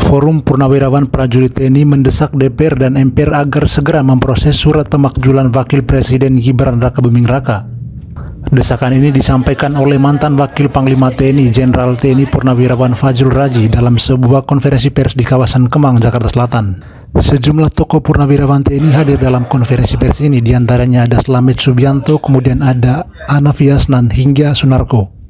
Forum Purnawirawan Prajurit TNI mendesak DPR dan MPR agar segera memproses surat pemakzulan Wakil Presiden Gibran Rakabuming Raka. Desakan ini disampaikan oleh mantan Wakil Panglima TNI Jenderal TNI Purnawirawan Fajrul Raji dalam sebuah konferensi pers di kawasan Kemang, Jakarta Selatan. Sejumlah tokoh purnawirawan TNI hadir dalam konferensi pers ini, diantaranya ada Slamet Subianto, kemudian ada Anafiasnan hingga Sunarko.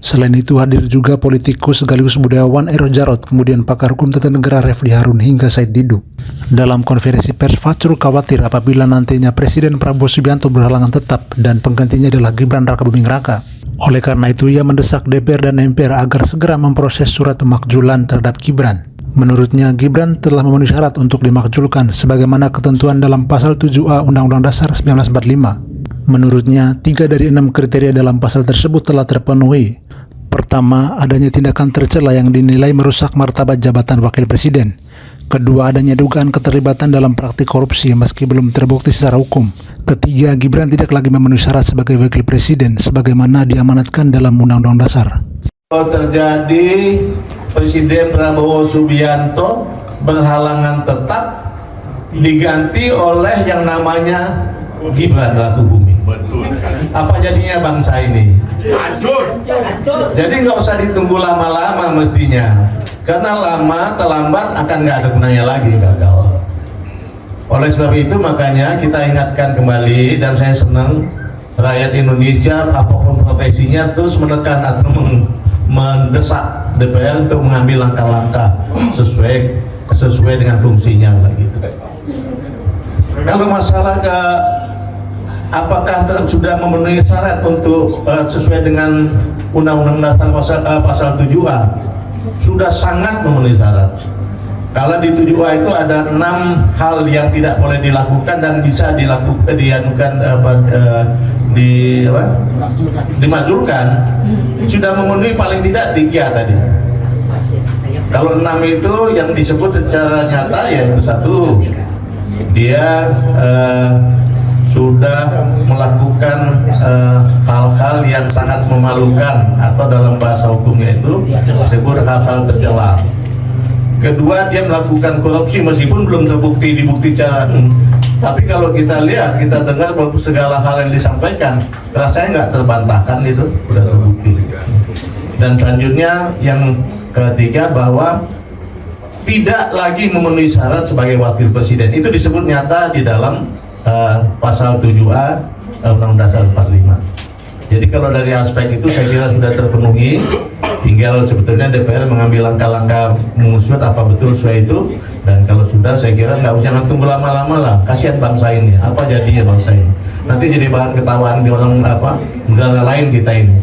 Selain itu hadir juga politikus sekaligus budayawan Ero Jarot, kemudian pakar hukum tata negara Refli Harun hingga Said Didu. Dalam konferensi pers, Fajrul khawatir apabila nantinya Presiden Prabowo Subianto berhalangan tetap dan penggantinya adalah Gibran Rakabuming Raka. Oleh karena itu ia mendesak DPR dan MPR agar segera memproses surat pemakzulan terhadap Gibran. Menurutnya, Gibran telah memenuhi syarat untuk dimakzulkan sebagaimana ketentuan dalam pasal 7A Undang-Undang Dasar 1945. Menurutnya, 3 dari 6 kriteria dalam pasal tersebut telah terpenuhi. Pertama, adanya tindakan tercela yang dinilai merusak martabat jabatan Wakil Presiden. Kedua, adanya dugaan keterlibatan dalam praktik korupsi meski belum terbukti secara hukum. Ketiga, Gibran tidak lagi memenuhi syarat sebagai Wakil Presiden sebagaimana diamanatkan dalam Undang-Undang Dasar. Kalau terjadi Presiden Prabowo Subianto berhalangan tetap diganti oleh yang namanya Gibran Rakabuming. Apa jadinya bangsa ini? Hancur. Jadi nggak usah ditunggu lama-lama mestinya, karena lama terlambat akan nggak ada gunanya lagi, gagal. Oleh sebab itu makanya kita ingatkan kembali, dan saya senang rakyat Indonesia apapun profesinya terus menekan atau mendesak DPR untuk mengambil langkah-langkah sesuai dengan fungsinya begitu. Kalau masalah apakah sudah memenuhi syarat untuk sesuai dengan Undang-Undang Dasar pasal 7A, sudah sangat memenuhi syarat. Kalau di 7A itu ada 6 hal yang tidak boleh dilakukan dan bisa dilakukan, dimajulkan. Sudah memenuhi paling tidak 3 tadi. Kalau 6 itu yang disebut secara nyata yaitu 1, dia sudah melakukan hal-hal yang sangat memalukan atau dalam bahasa hukumnya itu disebut hal-hal tercela. Kedua, dia melakukan korupsi meskipun belum terbukti dibuktikan. Tapi kalau kita lihat, kita dengar bahwa segala hal yang disampaikan rasanya nggak terbantahkan, itu sudah terbukti. Dan selanjutnya yang ketiga, bahwa tidak lagi memenuhi syarat sebagai wakil presiden. Itu disebut nyata di dalam pasal 7A Undang-Undang Dasar 45. Jadi kalau dari aspek itu saya kira sudah terpenuhi, tinggal sebetulnya DPR mengambil langkah-langkah mengusut apa betul sesuai itu. Dan kalau sudah, saya kira jangan tunggu lama-lama lah, kasihan bangsa ini, apa jadinya bangsa ini nanti jadi bahan ketawaan di orang negara lain. Kita ini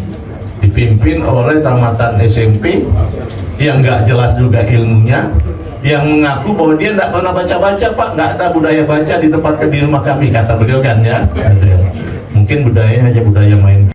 dipimpin oleh tamatan SMP yang nggak jelas juga ilmunya, yang mengaku bahwa dia tidak pernah baca-baca, Pak, nggak ada budaya baca di tempat di rumah kami, kata beliau kan ya. Mungkin budayanya hanya budaya main